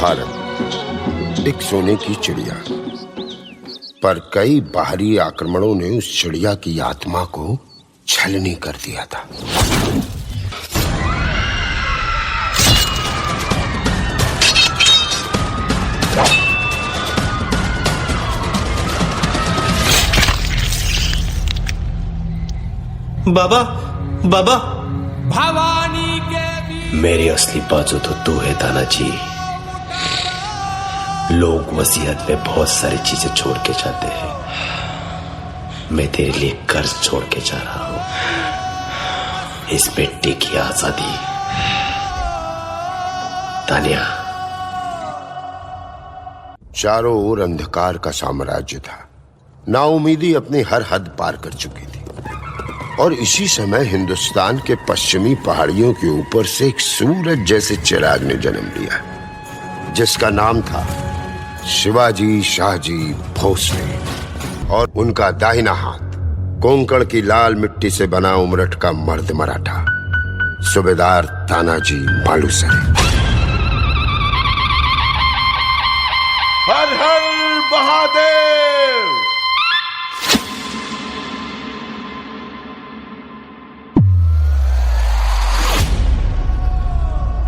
भारत एक सोने की चिड़िया, पर कई बाहरी आक्रमणों ने उस चिड़िया की आत्मा को छलनी कर दिया था। बाबा, बाबा, भवानी के मेरी असली बाजू तो तू है तानाजी। लोग वसीयत में बहुत सारी चीजें छोड़ के जाते हैं, मैं तेरे लिए कर्ज छोड़ के जा रहा हूं, इस बेटे की आजादी। तानिया। चारों ओर अंधकार का साम्राज्य था। नाउमीदी अपनी हर हद पार कर चुकी थी और इसी समय हिंदुस्तान के पश्चिमी पहाड़ियों के ऊपर से एक सूरज जैसे चिराग ने जन्म लिया, जिसका नाम था शिवाजी शाहजी भोसले। और उनका दाहिना हाथ कोंकण की लाल मिट्टी से बना उमरठ का मर्द मराठा सूबेदार तानाजी मालुसरे। हर हर महादेव।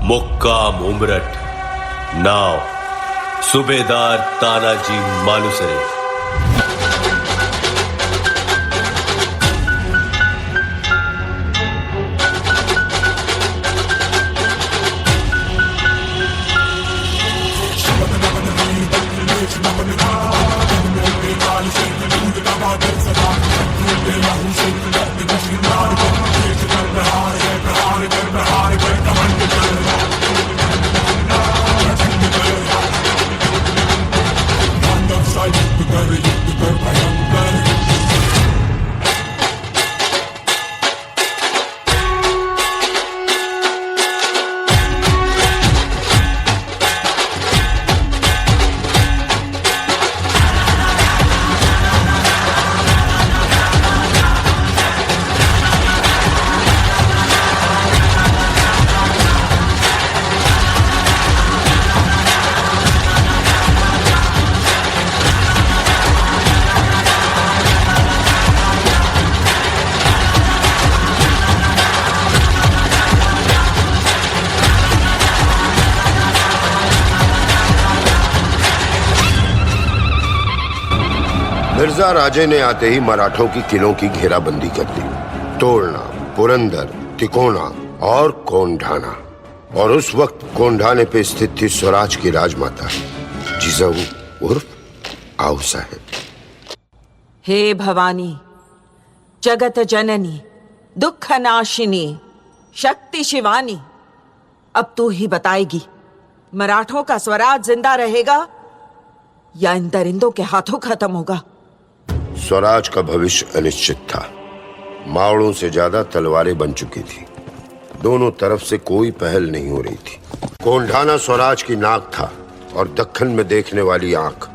मुक्काम उमरठ, नाव सूबेदार तानाजी मालुसरे। मिर्जा राजे ने आते ही मराठों की किलों की घेराबंदी कर दी। तोड़ना, पुरंदर, तिकोना और कोंढाना। और उस वक्त कोंढाने पे स्थित थी स्वराज की राजमाता जिजाऊ उर्फ आऊ साहेब। हे भवानी, जगत जननी, दुख नाशिनी, शक्ति शिवानी, अब तू ही बताएगी मराठों का स्वराज जिंदा रहेगा या इन दरिंदों के हाथों खत्म होगा। स्वराज का भविष्य अनिश्चित था। मावड़ों से ज्यादा तलवारें बन चुकी थी। दोनों तरफ से कोई पहल नहीं हो रही थी। कोंढाना स्वराज की नाक था और दक्खन में देखने वाली आंख।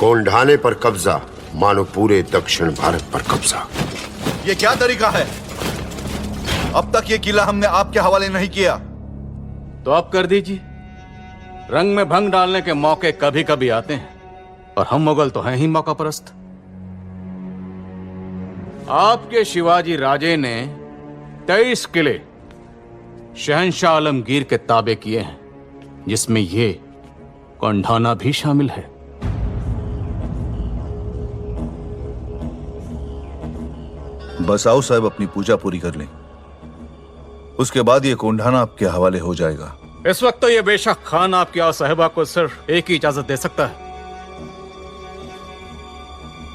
कोंढाने पर कब्जा मानो पूरे दक्षिण भारत पर कब्जा। ये क्या तरीका है? अब तक ये किला हमने आपके हवाले नहीं किया। तो अब कर दीजिए। रंग में भंग डालने के मौके कभी कभी आते हैं और हम मुगल तो हैं ही मौका परस्त। आपके शिवाजी राजे ने 23 किले शहंशाह आलमगीर के ताबे किए हैं, जिसमें ये कोंढाना भी शामिल है। बस आओ साहब अपनी पूजा पूरी कर लें, उसके बाद ये कोंढाना आपके हवाले हो जाएगा। इस वक्त तो ये बेशक खान आपकी आऊ साहिबा को सिर्फ एक ही इजाजत दे सकता है,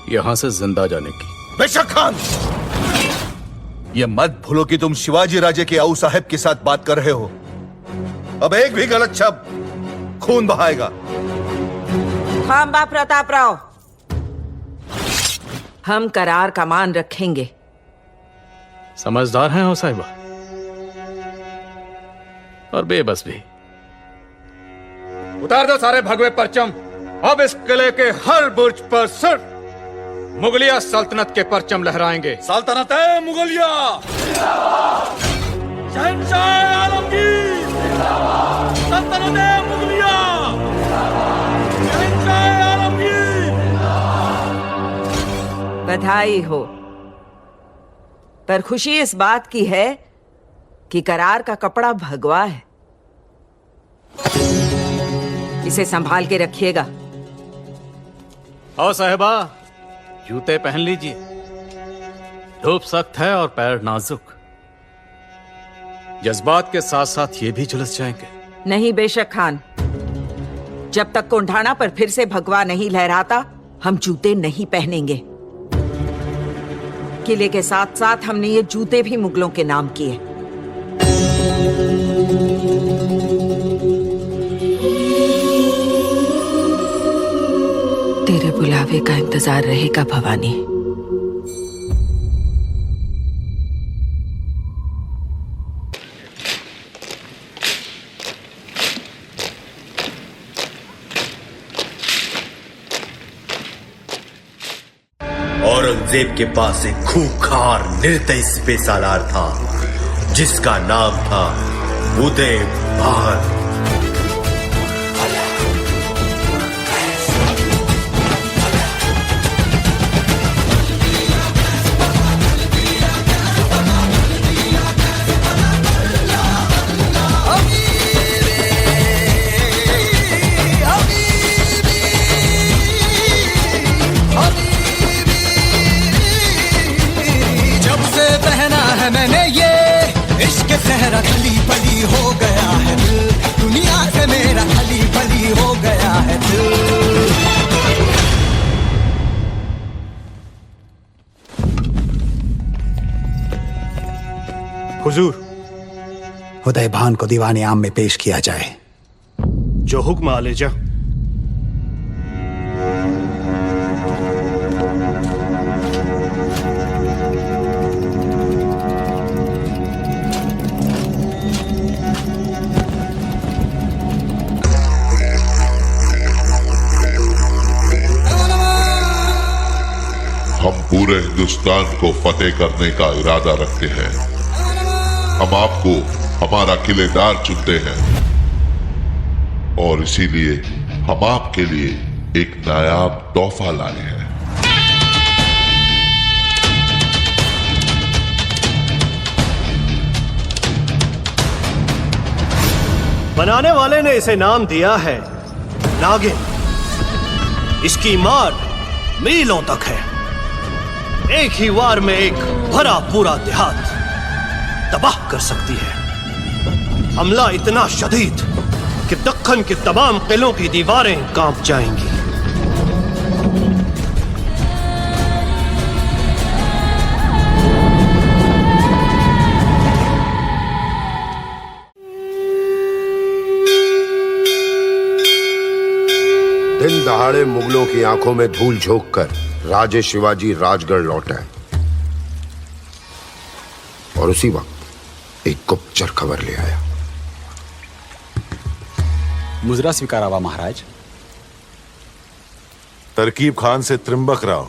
यहां से जिंदा जाने की। बेशक खान, ये मत भूलो कि तुम शिवाजी राजे के आऊ साहब के साथ बात कर रहे हो। अब एक भी गलत शब्द खून बहाएगा। खांबा प्रताप राव, हम करार का मान रखेंगे। समझदार हैं हो साहिबा और बेबस भी। उतार दो सारे भगवे परचम। अब इस किले के हर बुर्ज पर सिर्फ मुगलिया सल्तनत के परचम लहराएंगे। सल्तनत मुगलिया, शहंशाह आलमगीर, सल्तनत मुगलिया। बधाई हो। पर खुशी इस बात की है कि करार का कपड़ा भगवा है। इसे संभाल के रखिएगा। आओ साहिबा, जूते पहन लीजिए। धूप सख्त है और पैर नाजुक। जज्बात के साथ साथ ये भी झुलस जाएंगे। नहीं बेशक खान, जब तक कोंढाणा पर फिर से भगवा नहीं लहराता हम जूते नहीं पहनेंगे। किले के साथ साथ हमने ये जूते भी मुगलों के नाम किए। तेरे बुलावे का इंतजार रहेगा भवानी। औरंगजेब के पास एक खूंखार निर्दयी बेसालार था जिसका नाम था उदय भान। मैंने ये इश्क सहरा खली पली हो गया है दिल, दुनिया से मेरा खली पली हो गया है दिल। हुजूर, उदय भान को दीवाने आम में पेश किया जाए। जो हुक्म आलेजा। हम पूरे हिंदुस्तान को फतेह करने का इरादा रखते हैं। हम आपको हमारा किलेदार चुनते हैं और इसीलिए हम आपके लिए एक नायाब तोहफा लाए हैं। बनाने वाले ने इसे नाम दिया है नागिन। इसकी मार मीलों तक है। एक ही वार में एक भरा पूरा देहात तबाह कर सकती है। हमला इतना शदीद कि दक्खन के तमाम किलों की दीवारें कांप जाएंगी। दिन दहाड़े मुगलों की आंखों में धूल झोंककर राजे शिवाजी राजगढ़ लौट आए और उसी वक्त एक गुप्तचर खबर ले आया। मुजरा स्वीकारावा महाराज। तरकीब खान से त्रिंबक राव।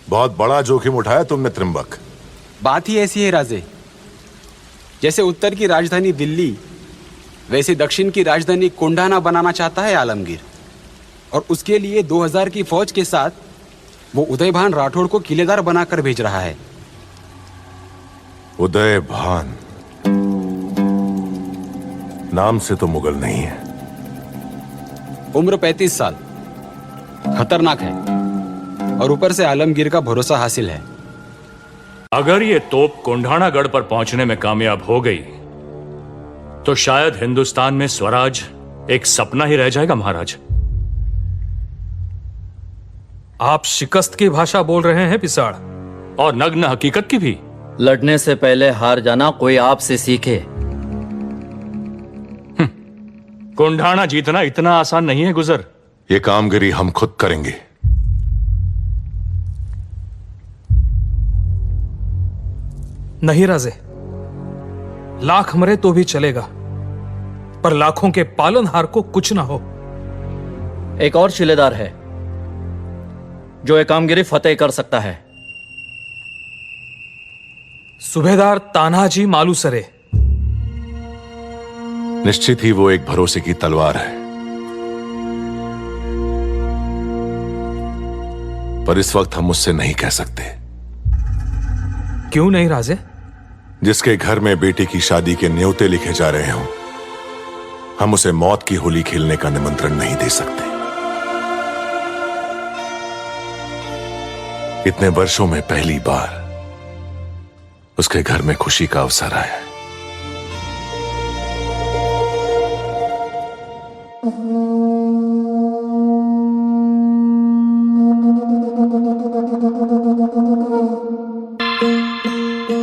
बहुत बड़ा जोखिम उठाया तुमने त्रिंबक। बात ही ऐसी है राजे, जैसे उत्तर की राजधानी दिल्ली वैसे दक्षिण की राजधानी कोंढाणा बनाना चाहता है आलमगीर, और उसके लिए 2000 की फौज के साथ वो उदय भान राठौड़ को किलेदार बनाकर भेज रहा है। उदय भान नाम से तो मुगल नहीं है। उम्र 35 साल, खतरनाक है और ऊपर से आलमगीर का भरोसा हासिल है। अगर ये तोप कोंढाणागढ़ पर पहुंचने में कामयाब हो गई तो शायद हिंदुस्तान में स्वराज एक सपना ही रह जाएगा महाराज। आप शिकस्त की भाषा बोल रहे हैं पिसाड़, और नग्न हकीकत की भी। लड़ने से पहले हार जाना कोई आपसे सीखे। कोंढाणा जीतना इतना आसान नहीं है गुजर। ये कामगिरी हम खुद करेंगे। नहीं राजे, लाख मरे तो भी चलेगा, पर लाखों के पालनहार को कुछ ना हो। एक और शिलेदार है जो एक कामगिरी फतेह कर सकता है। सूबेदार तानाजी मालूसरे। निश्चित ही वो एक भरोसे की तलवार है। पर इस वक्त हम उससे नहीं कह सकते। क्यों नहीं राजे? जिसके घर में बेटी की शादी के न्योते लिखे जा रहे हों, हम उसे मौत की होली खेलने का निमंत्रण नहीं दे सकते। इतने वर्षों में पहली बार उसके घर में खुशी का अवसर आया है।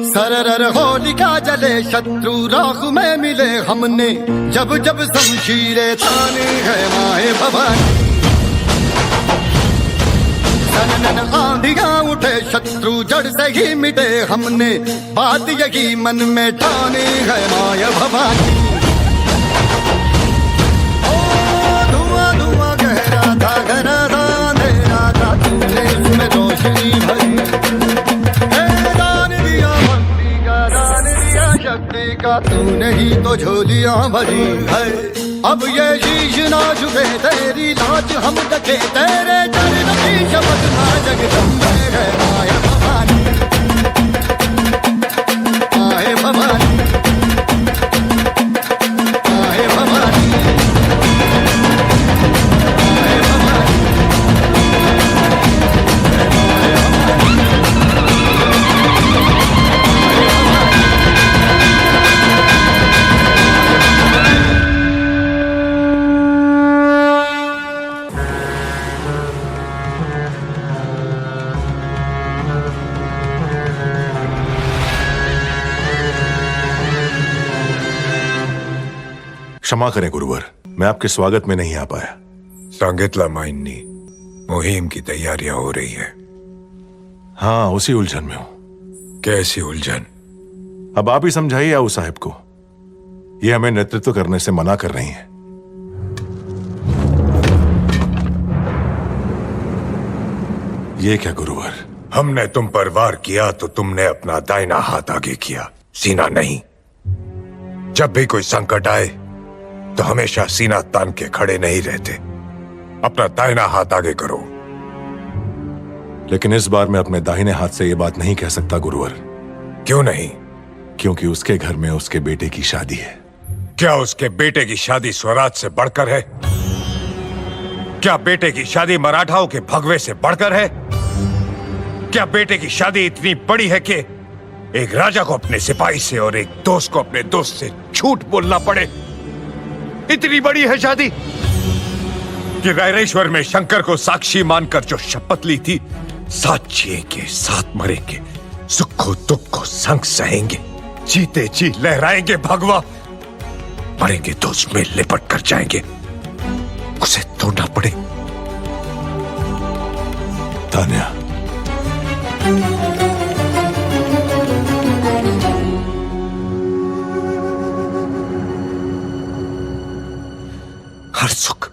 सरर होलिका जले शत्रु राख में मिले हमने, जब जब शमशीरें ताने है माए भवानी। सनन आंधियां उठे शत्रु जड़ से ही मिटे हमने, बात यही मन में ठाने है माए भवानी। ओ धुआं धुआं गहरा था घना था अंधेरा था, तूने इसमें रोशनी भरी। शक्ति का तूने ही तो झोलियां भरी है। अब ये शीश ना झुके तेरी लाज हम रखे, तेरे चरण की शपथ ना जगदम्बे है माया भवानी। आए भवानी, आए भवानी, आए भवानी। क्षमा करें गुरुवर, मैं आपके स्वागत में नहीं आ पाया। सांगितला माइनी मुहिम की तैयारियां हो रही है। हाँ, उसी उलझन में हूं। कैसी उलझन? अब आप ही समझाइए आऊ साहब को। ये हमें नेतृत्व करने से मना कर रही हैं। ये क्या गुरुवर? हमने तुम पर वार किया तो तुमने अपना दाहिना हाथ आगे किया, सीना नहीं। जब भी कोई संकट आए तो हमेशा सीना तान के खड़े नहीं रहते, अपना दाहिना हाथ आगे करो। लेकिन इस बार मैं अपने दाहिने हाथ से यह बात नहीं कह सकता गुरुवर। क्यों नहीं? क्योंकि उसके घर में उसके बेटे की शादी है। क्या उसके बेटे की शादी स्वराज से बढ़कर है? क्या बेटे की शादी मराठाओं के भगवे से बढ़कर है? क्या बेटे की शादी इतनी बड़ी है कि एक राजा को अपने सिपाही से और एक दोस्त को अपने दोस्त से झूठ बोलना पड़े? इतनी बड़ी है शादी कि रायरेश्वर में शंकर को साक्षी मानकर जो शपथ ली थी, साथ जिएंगे साथ मरेंगे, सुख दुख को संग सहेंगे, जीते जी लहराएंगे भगवा, मरेंगे तो उसमें लिपट कर जाएंगे, उसे तोड़ना पड़े। तान्या, हर सुख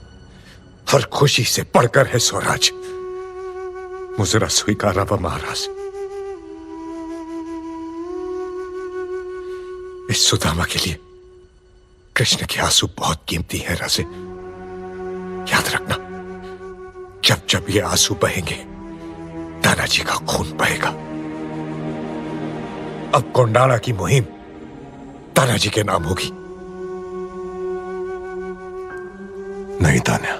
हर खुशी से बढ़कर है स्वराज। मुजरा स्वीकारा व महाराज। इस सुदामा के लिए कृष्ण के आंसू बहुत कीमती है राजे। याद रखना, जब जब ये आंसू बहेंगे तानाजी का खून बहेगा। अब कोंडाणा की मुहिम तानाजी के नाम होगी। नहीं तान्या,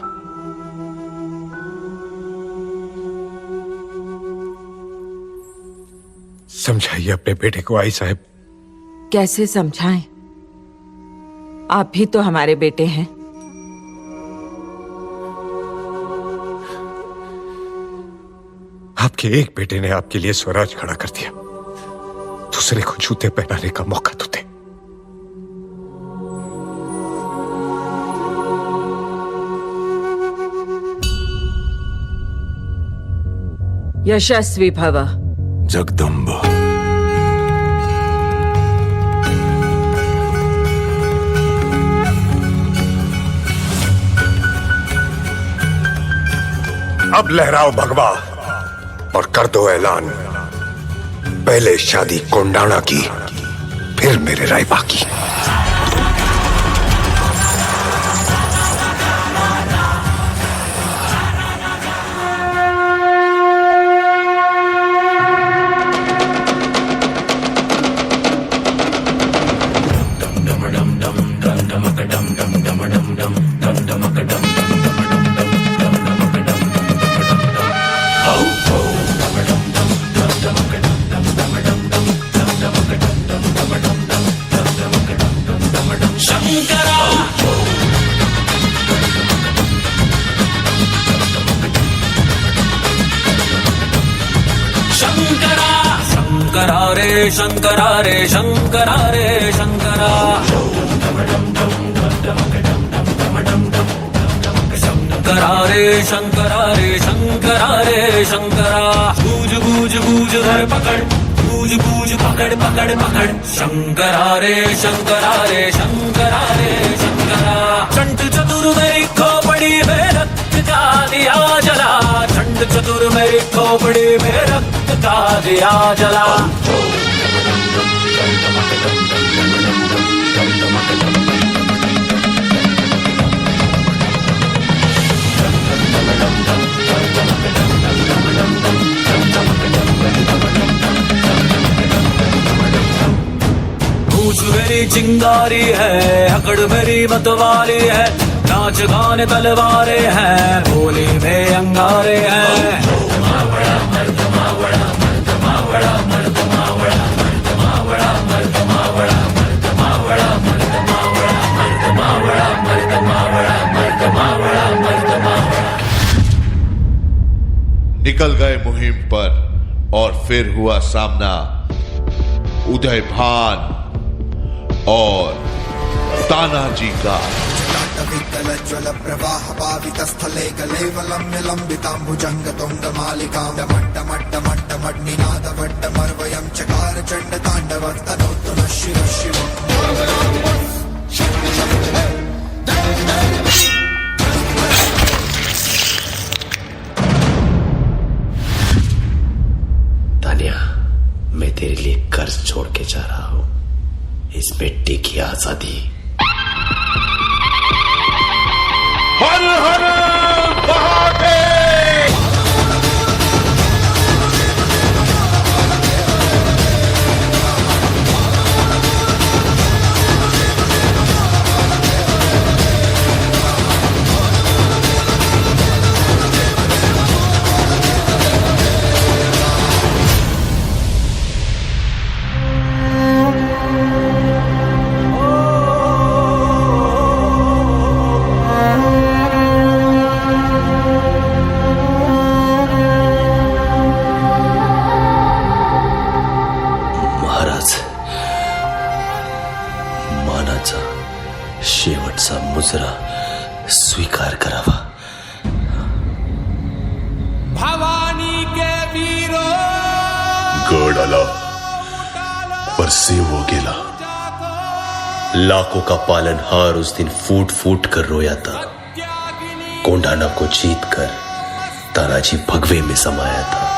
समझाइए अपने बेटे को आई साहब। कैसे समझाएं? आप भी तो हमारे बेटे हैं। आपके एक बेटे ने आपके लिए स्वराज खड़ा कर दिया, दूसरे को जूते पहनाने का मौका तो दे। यशस्वी भव। जगदम्ब। अब लहराओ भगवा और कर दो ऐलान, पहले शादी कोंडाणा की, फिर मेरे रायबा की। शंकरा शंकरा शंकरा रे शंकरा रे शंकरा रे शंकरा शंकरा रे शंकरा रे शंकरा रे शंकरा गूंज गूंज गूंज धर पकड़ गूंज गूंज पकड़ पकड़ पकड़ शंकरा रे शंकरा रे शंकरा रे शंकरा चंड चतुर मेरी खोपड़ी में रक्त का दिया जला चंड चतुर मेरी खोपड़ी में रक्त का दिया जला पूछ मेरी चिंगारी है अकड़ मेरी मतवाली है नाच गाने तलवारे हैं होली में अंगारे हैं निकल गए मुहिम पर और फिर हुआ सामना उदय भान और तानाजी का ज्वल प्रवाह पावित स्थले गलेवलम्य लंबितांबुजंग तुंग मालिकां मट्ट मट्ट मट्ट मट्निनाद वट्ट मर्वयं चकार चंड तांडव तनोतु शिव शिव तानिया, मैं तेरे लिए कर्ज छोड़ के जा रहा हूं, इस मिट्टी की आजादी। हर हर महादेव। मानाचा शेवटचा मुजरा स्वीकार करावा। भवानी के वीरो गड आला, पर सिंह वो गेला। लाखों का पालनहार उस दिन फूट फूट कर रोया था। कोंढाना को जीत कर तानाजी भगवे में समाया था।